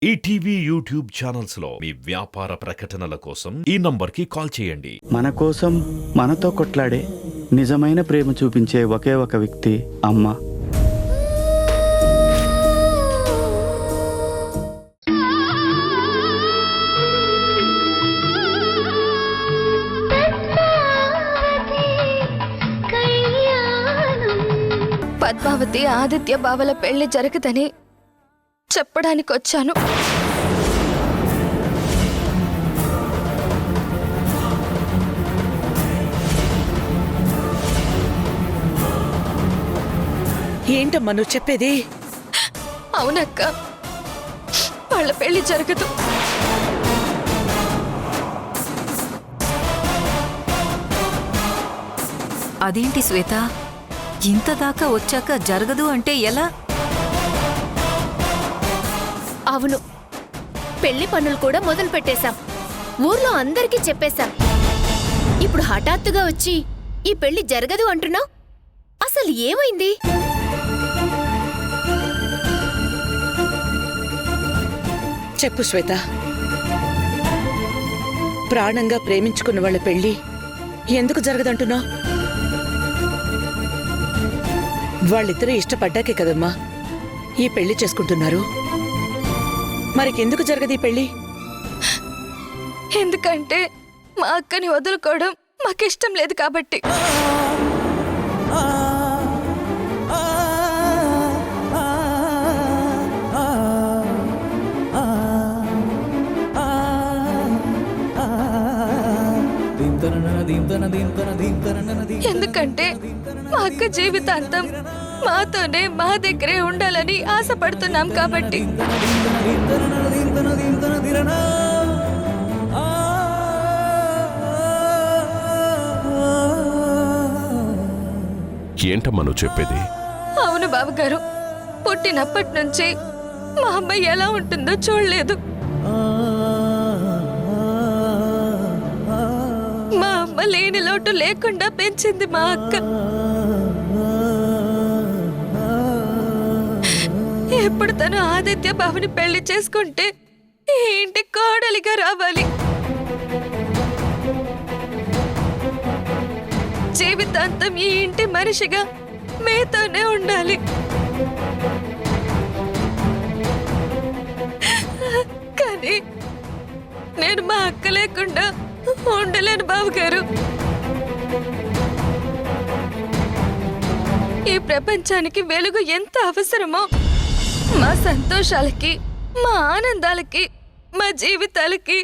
ETV YouTube channels లో మీ వ్యాపార ప్రకటనల కోసం ఈ నంబర్కి కాల్ చేయండి. మన కోసం మనతో కొట్లాడే నిజమైన ప్రేమ చూపించే ఒకే ఒక వ్యక్తి అమ్మ. పద్మావతి ఆదిత్య బావల పెళ్లి జరగదని చెప్పడానికి వచ్చాను. ఏంటమ్మా నువ్వు చెప్పేది? అవునక్క, వాళ్ళ పెళ్లి జరగదు. అదేంటి శ్వేత, ఇంతదాకా వచ్చాక జరగదు అంటే ఎలా? అవును, పెళ్లి పనులు కూడా మొదలు పెట్టేశాం. ఊర్లో అందరికీ చెప్పేశాం. ఇప్పుడు హఠాత్తుగా వచ్చి ఈ పెళ్లి జరగదు అంటున్నావు. అసలు ఏమైంది? చెప్పు శ్వేత. ప్రాణంగా ప్రేమించుకున్న వాళ్ళ పెళ్లి ఎందుకు జరగదంటున్నావు? వాళ్ళిద్దరూ ఇష్టపడ్డాకే కదమ్మా ఈ పెళ్లి చేసుకుంటున్నారు. మరికెందుకు జరగదు ఈ పెళ్లి? ఎందుకంటే మా అక్కని వదులుకోవడం మాకిష్టం లేదు కాబట్టి. ఎందుకంటే మా అక్క జీవితాంతం మాతోనే మా దగ్గరే ఉండాలని ఆశపడుతున్నాం కాబట్టి. ఏంటమ్మా నువ్వు చెప్పేది? అవును బావగారు, పుట్టినప్పటి నుంచి మా అమ్మాయి ఎలా ఉంటుందో చూడలేదు. మా అమ్మ లేని లోటు లేకుండా పెంచింది మా అక్క. ఎప్పుడు తను ఆదిత్య బావని పెళ్లి చేసుకుంటే ఈ ఇంటి కోడలిగా రావాలి. జీవితాంతం ఈ ఇంటి మనిషిగా మీతోనే ఉండాలి. కానీ నేను మా అక్క లేకుండా ఉండలేను బావగారు. ఈ ప్రపంచానికి వెలుగు ఎంత అవసరమో మా సంతోషాలకి, మా ఆనందాలకి, మా జీవితాలకి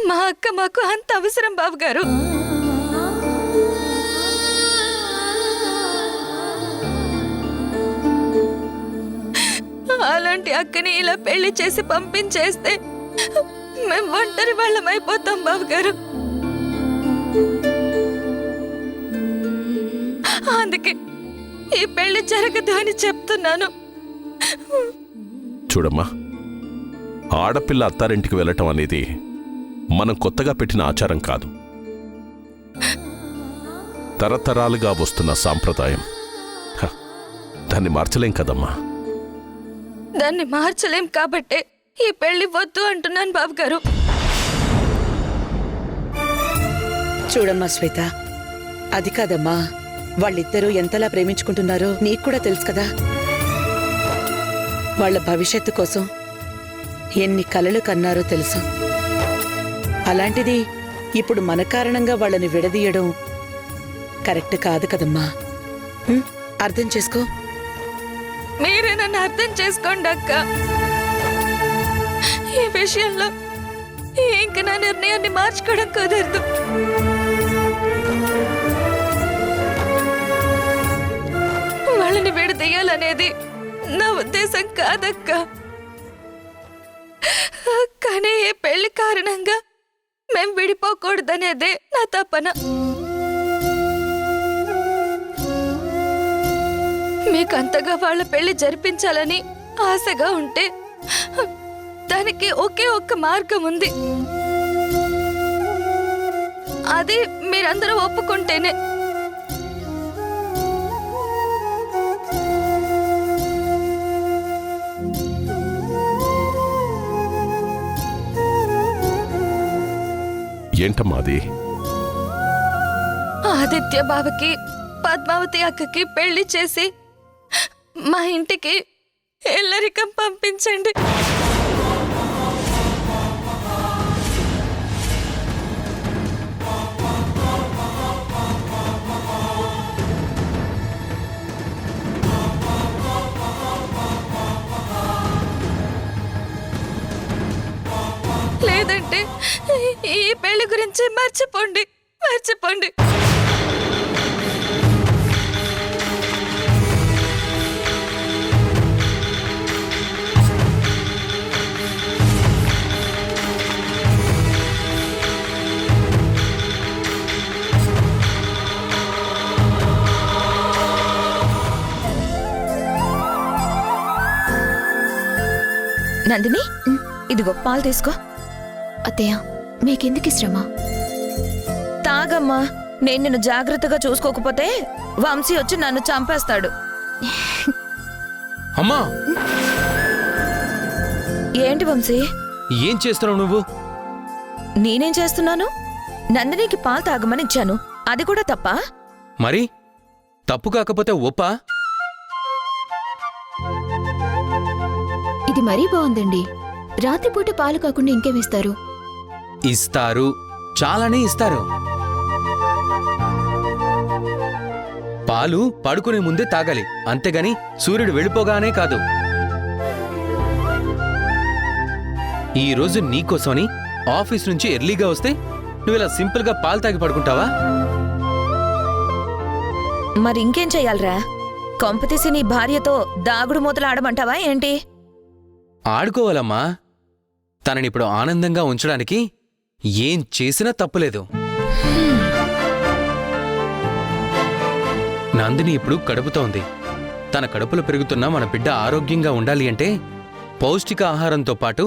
మా అక్క మాకు అంత అవసరం బావగారు. అలాంటి అక్కని ఇలా పెళ్లి చేసి పంపించేస్తే మేము ఒంటరి వాళ్ళం అయిపోతాం బావగారు. అందుకే ఈ పెళ్లి జరగదు అని చెప్తున్నాను. చూడమ్మా, ఆడపిల్ల అత్తారింటికి వెళ్ళటం అనేది మనం కొత్తగా పెట్టిన ఆచారం కాదు. తరతరాలుగా వస్తున్న సాంప్రదాయం. దాన్ని మార్చలేం కదమ్మా. దాన్ని మార్చలేం కాబట్టే ఈ పెళ్లి వద్దు అంటున్నాను బాబుగారు. చూడమ్మా శ్వేత, అది కాదమ్మా, వాళ్ళిద్దరూ ఎంతలా ప్రేమించుకుంటున్నారో నీకు కూడా తెలుసు కదా. వాళ్ళ భవిష్యత్తు కోసం ఎన్ని కలలు కన్నారో తెలుసు. అలాంటిది ఇప్పుడు మన కారణంగా వాళ్ళని విడదీయడం కరెక్ట్ కాదు కదమ్మా. అర్థం చేసుకో. మీరే నన్ను అర్థం చేసుకోండి అక్క. ఈ విషయంలో ఇంక నా నిర్ణయాన్ని మార్చుకోవడం కుదరదు. వాళ్ళని విడదీయాలనేది నా ఉద్దేశం కాదక్క. కానీ ఈ పెళ్లి కారణంగా మేం విడిపోకూడదనేదే నా తపన. మీకంతగా వాళ్ళ పెళ్లి జరిపించాలని ఆశగా ఉంటే దానికి ఒకే ఒక్క మార్గం ఉంది. అది మీరందరూ ఒప్పుకుంటేనే. ఏంటమ్మా అది? ఆదిత్య బావకి పద్మావతి అక్కకి పెళ్లి చేసి మా ఇంటికి ఎల్లరికం పంపించండి. లేదంటే ఈ పెళ్లి గురించి మర్చిపోండి. నందిని, ఇదిగో పాలు తీసుకో. అత్తయ్య, మీకెందుకు శ్రమ? తాగమ్మా. నేను నిన్ను జాగ్రత్తగా చూసుకోకపోతే వంశీ వచ్చి నన్ను చంపేస్తాడు. అమ్మా, ఏంటి వంశీ? ఏం చేస్తున్నావు నువ్వు? నేనేం చేస్తున్నాను? నందినికి పాలు తాగమని ఇచ్చాను, అది కూడా తప్పా? మరి తప్పు కాకపోతే ఒప్పా? ఇది మరీ బాగుందండి. రాత్రిపూట పాలు కాకుండా ఇంకేమిస్తారు? ఇస్తారు, చాలానే ఇస్తారు. పాలు పడుకునే ముందే తాగాలి, అంతేగాని సూర్యుడు వెళ్ళిపోగానే కాదు. ఈ రోజు నీకోసమని ఆఫీస్ నుంచి ఎర్లీగా వస్తే నువ్వు ఇలా సింపుల్గా పాలు తాగి పడుకుంటావా? మరి ఇంకేం చెయ్యాలరా? కొంపతీసి నీ భార్యతో దాగుడు మూతలు ఆడమంటావా ఏంటి? ఆడుకోవాలమ్మా. తననిప్పుడు ఆనందంగా ఉంచడానికి ఏం చేసినా తప్పులేదు. నందిని ఇప్పుడు కడుపుతోంది. తన కడుపులో పెరుగుతున్న మన బిడ్డ ఆరోగ్యంగా ఉండాలి అంటే పౌష్టిక ఆహారంతో పాటు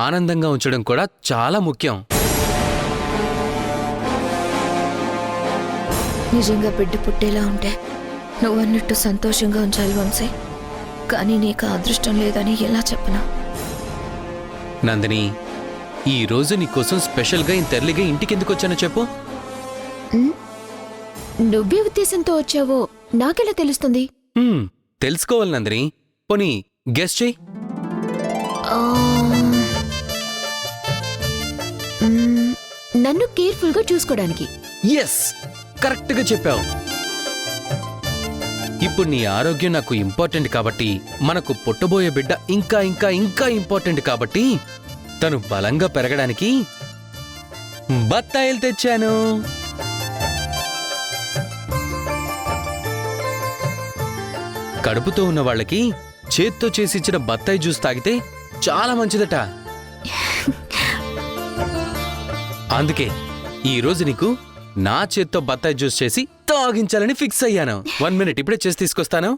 ఆనందంగా ఉంచడం కూడా చాలా ముఖ్యం. నిజంగా బిడ్డ పుట్టేలా ఉంటే నువ్వన్నట్టు సంతోషంగా ఉంచాలి వంశీ. కానీ నీకు అదృష్టం లేదని ఎలా చెప్పనా? నందిని, ఈ రోజు నీకోసం స్పెషల్గా ఇంత ఎర్లీగా ఇంటికెందుకు వచ్చానో చెప్పు. నువ్వే ఉద్దేశంతో వచ్చావో నాకెలా తెలుస్తుంది? తెలుసుకోవాలి నందిని. పోనీ గెస్ చెయ్యి. ఆ, నన్ను కేర్ఫుల్గా చూసుకోవడానికి. ఎస్, కరెక్ట్గా చెప్పావు. ఇప్పుడు నీ ఆరోగ్యం నాకు ఇంపార్టెంట్ కాబట్టి, మనకు పుట్టబోయే బిడ్డ ఇంకా ఇంకా ఇంకా ఇంపార్టెంట్ కాబట్టి, తను బలంగా పెరగడానికి బత్తాయిలు తెచ్చాను. కడుపుతో ఉన్న వాళ్ళకి చేత్తో చేసిచ్చిన బత్తాయి జ్యూస్ తాగితే చాలా మంచిదట. అందుకే ఈ రోజు నీకు నా చేత్తో బత్తాయి జ్యూస్ చేసి తాగించాలని ఫిక్స్ అయ్యాను. 1 మినిట్, ఇప్పుడే చేసి తీసుకొస్తాను.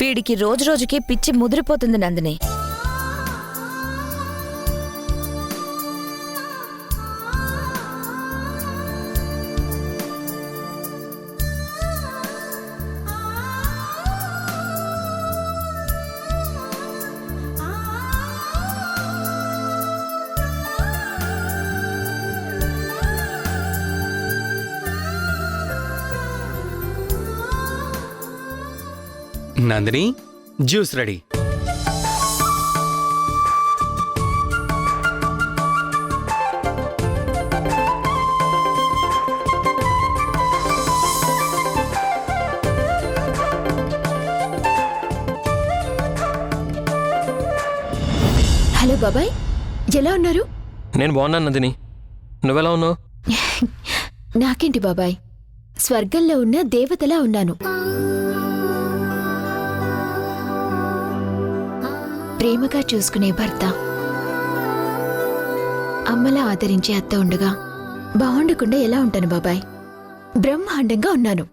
వీడికి రోజు రోజుకి పిచ్చి ముదిరిపోతుంది Nandini. Nandini, juice ready. Hello బాబాయ్, ఎలా ఉన్నారు? నేను బాగున్నాను నందిని, నువ్వెలా ఉన్నావు? నాకేంటి బాబాయ్, స్వర్గంలో ఉన్న దేవతలా ఉన్నాను. ప్రేమగా చూసుకునే భర్త, అమ్మలా ఆదరించే అత్త ఉండగా బాగుండకుండా ఎలా ఉంటాను బాబాయ్? బ్రహ్మాండంగా ఉన్నాను.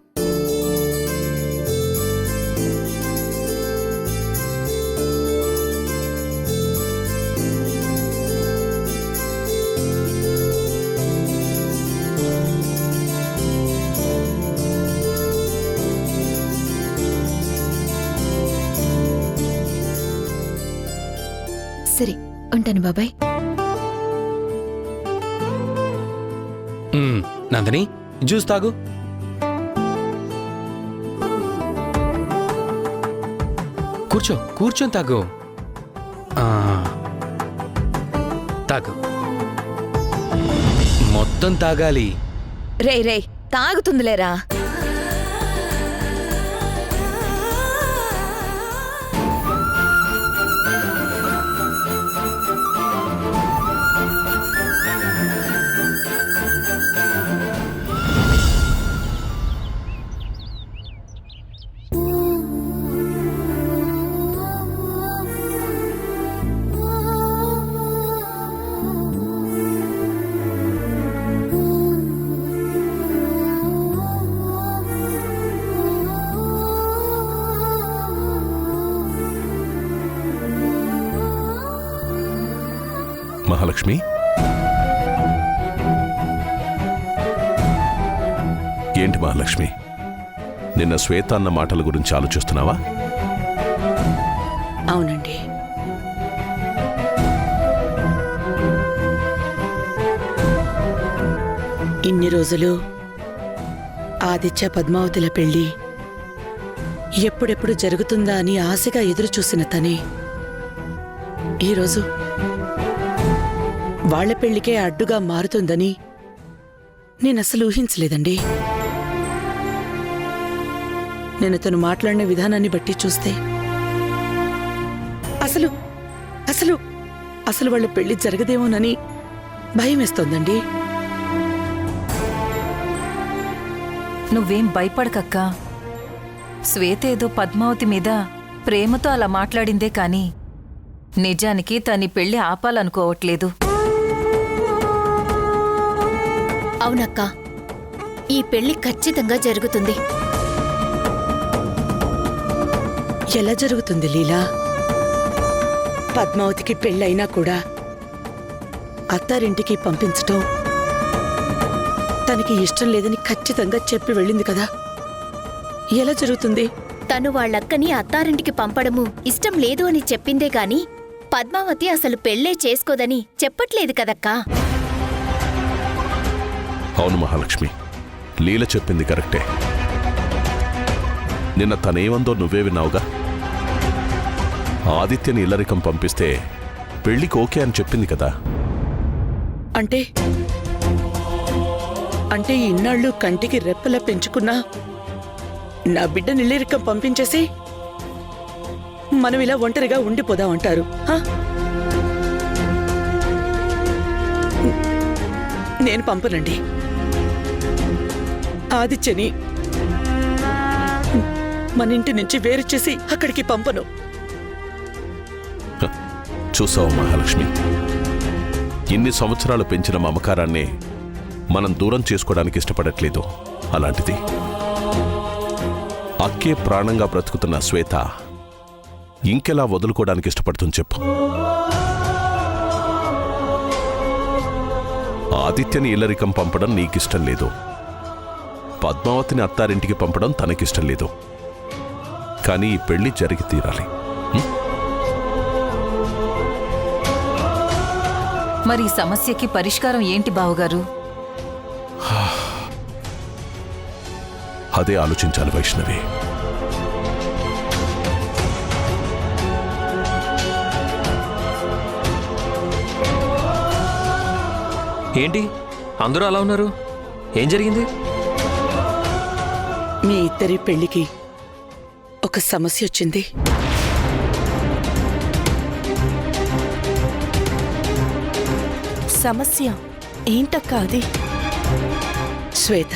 సరే, ఉంటాను బాబాయ్. నందిని, జ్యూస్ తాగు. కూర్చొని తాగు. తాగు, మొత్తం తాగాలి. రే తాగుతుందిలేరా. మహాలక్ష్మి, ఏంటి మహాలక్ష్మి, నిన్న శ్వేత అన్న మాటల గురించి ఆలోచిస్తున్నావా? అవునండి. ఇన్ని రోజులు ఆదిత్య పద్మావతిల పెళ్లి ఎప్పుడెప్పుడు జరుగుతుందా అని ఆశగా ఎదురుచూసిన తనే ఈరోజు వాళ్ల పెళ్లికే అడ్డుగా మారుతుందని నేనసలు ఊహించలేదండి. నేను తను మాట్లాడిన విధానాన్ని బట్టి చూస్తే అసలు అసలు అసలు వాళ్ళ పెళ్లి జరగదేమోనని భయం వేస్తోందండి. నువ్వేం భయపడకక్కా. శ్వేత ఏదో పద్మావతి మీద ప్రేమతో అలా మాట్లాడిందే కాని నిజానికి తని పెళ్లి ఆపాలనుకోవట్లేదు. అవునక్కా, ఈ పెళ్లి ఖచ్చితంగా జరుగుతుంది. ఎలా జరుగుతుంది లీలా? పద్మావతికి పెళ్ళైనా కూడా అత్తారింటికి పంపించటం తనకి ఇష్టం లేదని ఖచ్చితంగా చెప్పి వెళ్ళింది కదా. ఎలా జరుగుతుంది? తను వాళ్ళక్కని అత్తారింటికి పంపడము ఇష్టం లేదు అని చెప్పిందే గాని పద్మావతి అసలు పెళ్లే చేసుకోదని చెప్పట్లేదు కదక్కా. అవును మహాలక్ష్మి, లీల చెప్పింది కరెక్టే. నిన్న తనేమందో నువ్వే విన్నావుగా. ఆదిత్యని ఇల్లరికం పంపిస్తే పెళ్లికి ఓకే అని చెప్పింది కదా. అంటే అంటే ఇన్నాళ్ళు కంటికి రెప్పలా పెంచుకున్నా నా బిడ్డ నిల్లిరికం పంపించేసి మనం ఇలా ఒంటరిగా ఉండిపోదామంటారు. నేను పంపనండి. ఆదిత్యని మన ఇంటి నుంచి వేరు చేసి అక్కడికి పంపను. చూసావు మహాలక్ష్మి, ఇన్ని సంవత్సరాలు పెంచిన మమకారాన్ని మనం దూరం చేసుకోవడానికి ఇష్టపడట్లేదు. అలాంటిది అక్కే ప్రాణంగా బ్రతుకుతున్న శ్వేత ఇంకెలా వదులుకోవడానికి ఇష్టపడుతుంది చెప్పు. ఆదిత్యని ఇల్లరికం పంపడం నీకిష్టం లేదు, పద్మావతిని అత్తారింటికి పంపడం తనకిష్టం లేదు. కానీ ఈ పెళ్లి జరిగి తీరాలి. మరి ఈ సమస్యకి పరిష్కారం ఏంటి బావగారు? అదే ఆలోచించాలి వైష్ణవి. ఏంటి అందరూ అలా ఉన్నారు? ఏం జరిగింది? మీ ఇద్దరి పెళ్లికి ఒక సమస్య వచ్చింది. సమస్య ఏంటక్కా అది? శ్వేత,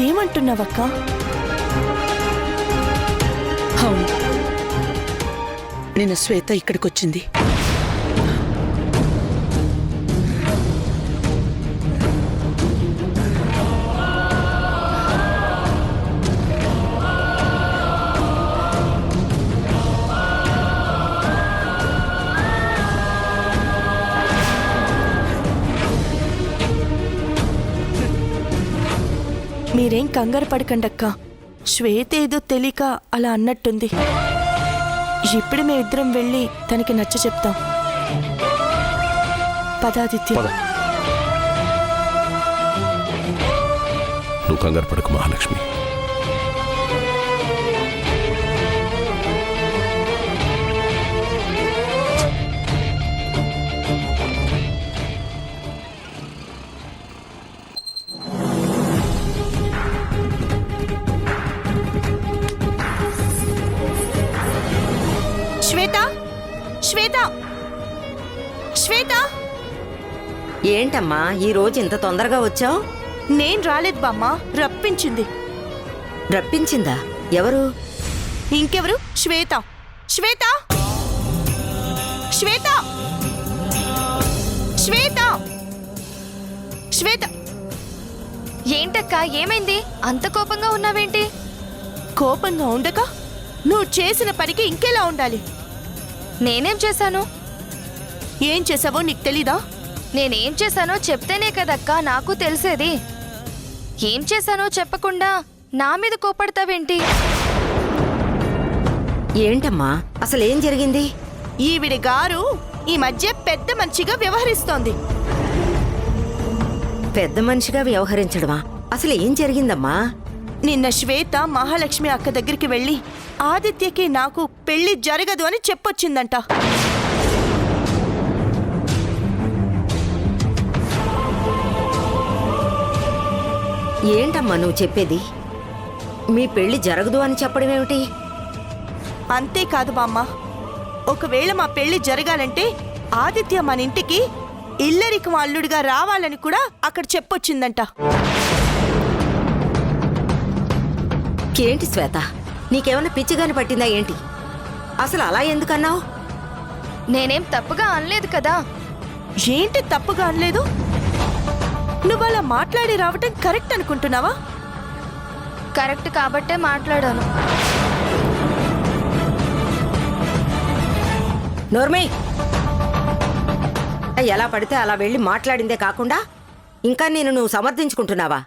ఏమంటున్నావక్కా? అవును, నిన్న శ్వేత ఇక్కడికొచ్చింది. మీరేం కంగారు పడకండక్క. శ్వేత ఏదో తెలియక అలా అన్నట్టుంది. ఇప్పుడు మేమిద్దరం వెళ్ళి తనకి నచ్చ చెప్తాం. పదాదిత్య. నువ్వు కంగారు పడకు మహాలక్ష్మి. శ్వేత, శ్వేత, శ్వేత. ఏంటమ్మా ఈ రోజు ఇంత తొందరగా వచ్చావు? నేను రాలేదు బామ్మ, రప్పించింది. రప్పించిందా? ఎవరు? ఇంకెవరు? శ్వేత. శ్వేత, శ్వేత, శ్వేత, శ్వేత. ఏంటక్క, ఏమైంది? అంత కోపంగా ఉన్నావేంటి? కోపంగా ఉండక నువ్వు చేసిన పనికి ఇంకెలా ఉండాలి? నేనేం చేశాను? ఏం చేసావో నీకు తెలీదా? నేనేం చేశానో చెప్తేనే కదక్క నాకు తెలిసేది. ఏం చేశానో చెప్పకుండా నా మీద కోపడతావేంటి? ఏంటమ్మా అసలేం జరిగింది? ఈవిడి గారు ఈ మధ్య పెద్ద మనిషిగా వ్యవహరిస్తోంది. పెద్ద మనిషిగా వ్యవహరించడమా? అసలు ఏం జరిగిందమ్మా? నిన్న శ్వేత మహాలక్ష్మి అక్క దగ్గరికి వెళ్ళి ఆదిత్యకి నాకు పెళ్లి జరగదు అని చెప్పొచ్చిందంట. ఏంటమ్మా నువ్వు చెప్పేది? మీ పెళ్లి జరగదు అని చెప్పడం ఏమిటి? అంతేకాదు బామ్మ, ఒకవేళ మా పెళ్లి జరగాలంటే ఆదిత్య మన ఇంటికి ఇల్లరికం అల్లుడిగా రావాలని కూడా అక్కడ చెప్పొచ్చిందంట. ఏంటి శ్వేత, నీకేమైనా పిచ్చిగాని పట్టిందా ఏంటి? అసలు అలా ఎందుకన్నావు? నేనేం తప్పుగా అనలేదు కదా. ఏంటి తప్పుగా అనలేదు? నువ్వు అలా మాట్లాడి రావటం కరెక్ట్ అనుకుంటున్నావా? కరెక్ట్ కాబట్టే మాట్లాడాను. నోర్మే, ఎలా పడితే అలా వెళ్ళి మాట్లాడిందే కాకుండా ఇంకా నువ్వు సమర్థించుకుంటున్నావా?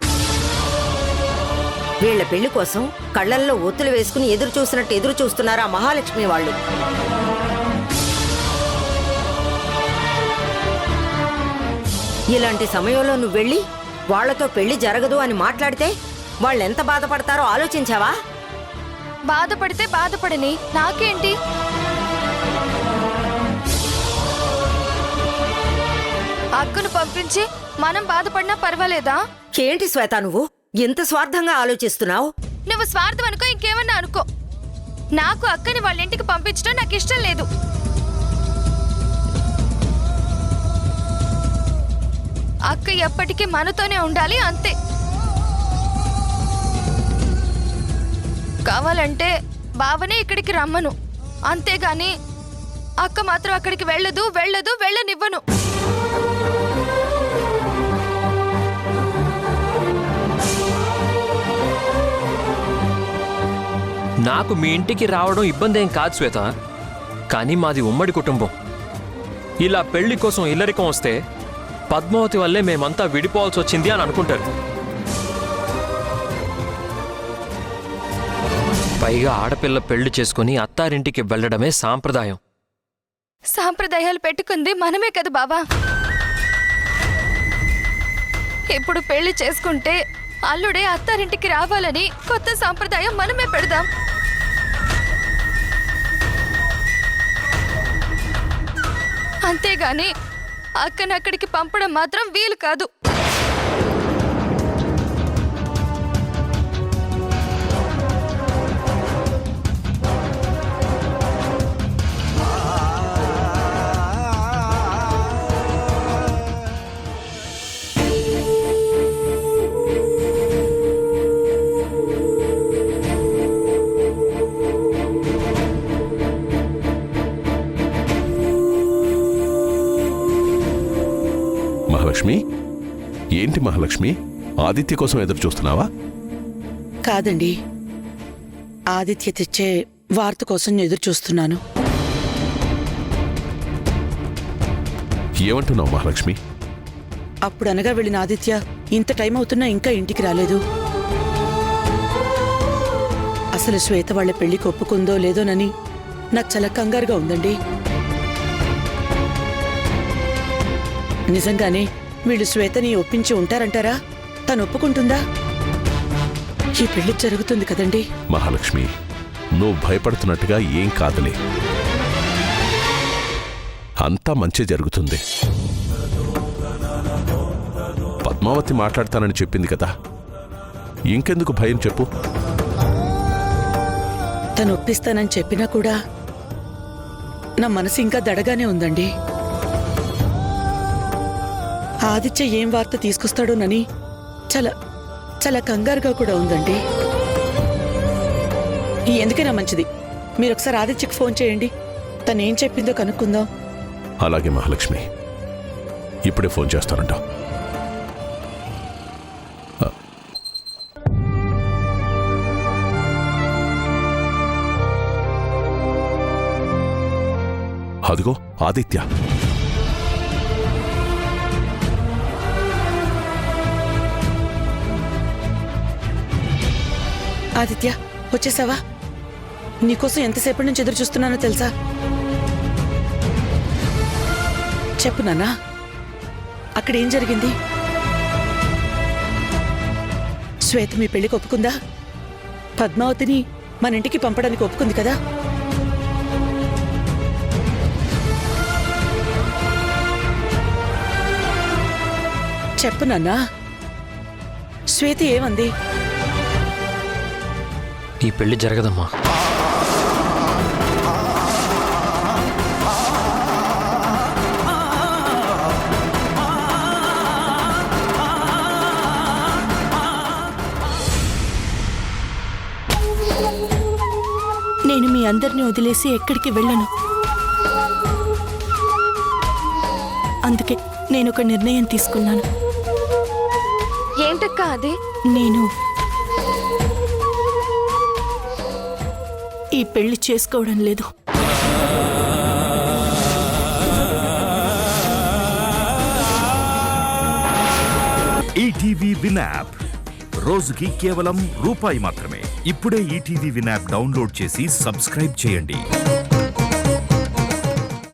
వీళ్ల పెళ్లి కోసం కళ్లల్లో ఒత్తులు వేసుకుని ఎదురు చూసినట్టు ఎదురు చూస్తున్నారా మహాలక్ష్మి వాళ్ళు? ఇలాంటి సమయంలో నువ్వు వెళ్ళి వాళ్లతో పెళ్లి జరగదు అని మాట్లాడితే వాళ్ళెంత బాధపడతారో ఆలోచించావా? బాధపడితే బాధపడని, నాకేంటి? అక్కను పంపించి మనం బాధపడినా పర్వాలేదా? ఏంటి శ్వేత నువ్వు ఎంత స్వార్థంగా ఆలోచిస్తున్నావు? నువ్వు స్వార్థం అనుకో, ఇంకేమన్నా అనుకో, నాకు అక్కని వాళ్ళ ఇంటికి పంపించడం నాకు ఇష్టం లేదు. అక్క ఎప్పటికీ మనతోనే ఉండాలి, అంతే. కావాలంటే బావనే ఇక్కడికి రమ్మను, అంతేగాని అక్క మాత్రం అక్కడికి వెళ్ళదు, వెళ్ళదు, వెళ్ళనివ్వను. నాకు మీ ఇంటికి రావడం ఇబ్బంది ఏం కాదు శ్వేత, కానీ మాది ఉమ్మడి కుటుంబం. ఇలా పెళ్లి కోసం ఇల్లరికం వస్తే పద్మావతి వల్లే మేమంతా విడిపోవాల్సి వచ్చింది అని అనుకుంటారు. పైగా ఆడపిల్ల పెళ్లి చేసుకుని అత్తారింటికి వెళ్ళడమే సాంప్రదాయం. సాంప్రదాయాలు పెట్టుకుంది మనమే కదా బావా. ఇప్పుడు పెళ్లి చేసుకుంటే అల్లుడే అత్తారింటికి రావాలని కొత్త సాంప్రదాయం మనమే పెడదాం. అంతేగాని అక్కని అక్కడికి పంపడం మాత్రం వీలు కాదు. మహాలక్ష్మి ఏంటి మహాలక్ష్మి ఆదిత్య కోసం ఎదురు చూస్తున్నావా? కాదండి, ఆదిత్య తెచ్చే వార్త కోసం ఎదురు చూస్తున్నాను. ఏమంటున్నావు మహాలక్ష్మి? అప్పుడు అనగా వెళ్ళిన ఆదిత్య ఇంత టైం అవుతున్నా ఇంకా ఇంటికి రాలేదు. అసలు శ్వేత వాళ్ళ పెళ్లికి ఒప్పుకుందో లేదోనని నాకు చాలా కంగారుగా ఉందండి. నిజంగానే వీళ్ళు శ్వేతని ఒప్పించి ఉంటారంటారా? తను ఒప్పుకుంటుందా? ఈ పెళ్లి జరుగుతుంది కదండి. మహాలక్ష్మి నువ్వు భయపడుతున్నట్టుగా ఏం కాదులే, అంతా మంచి జరుగుతుంది. పద్మావతి మాట్లాడతానని చెప్పింది కదా, ఇంకెందుకు భయం చెప్పు. తను ఒప్పిస్తానని చెప్పినా కూడా నా మనసు ఇంకా దడగానే ఉందండి. ఆదిత్య ఏం వార్త తీసుకొస్తాడోనని చాలా చాలా కంగారుగా కూడా ఉందండి. ఎందుకైనా మంచిది మీరు ఒకసారి ఆదిత్యకి ఫోన్ చేయండి, తను ఏం చెప్పిందో కనుక్కుందాం. అలాగే మహాలక్ష్మి, ఇప్పుడే ఫోన్ చేస్తానంట. అదిగో ఆదిత్య. ఆదిత్య వచ్చేసావా? నీకోసం ఎంతసేపటి నుంచి ఎదురు చూస్తున్నానో తెలుసా? చెప్పు నాన్నా, అక్కడేం జరిగింది? శ్వేత మీ పెళ్లికి ఒప్పుకుందా? పద్మావతిని మన ఇంటికి పంపడానికి ఒప్పుకుంది కదా? చెప్పు నాన్నా, శ్వేత ఏమంది? ఈ పెళ్లి జరగదమ్మా. నేను మీ అందరినీ వదిలేసి ఎక్కడికి వెళ్ళను. అందుకే నేను ఒక నిర్ణయం తీసుకున్నాను. ఏంటక్క అది? నేను ఈ పెళ్లి చేసుకోవడం లేదు. ఈటీవీ విన్ యాప్ రోజుకి కేవలం రూపాయి మాత్రమే. ఇప్పుడే ఈటీవీ విన్ యాప్ డౌన్లోడ్ చేసి సబ్స్క్రైబ్ చేయండి.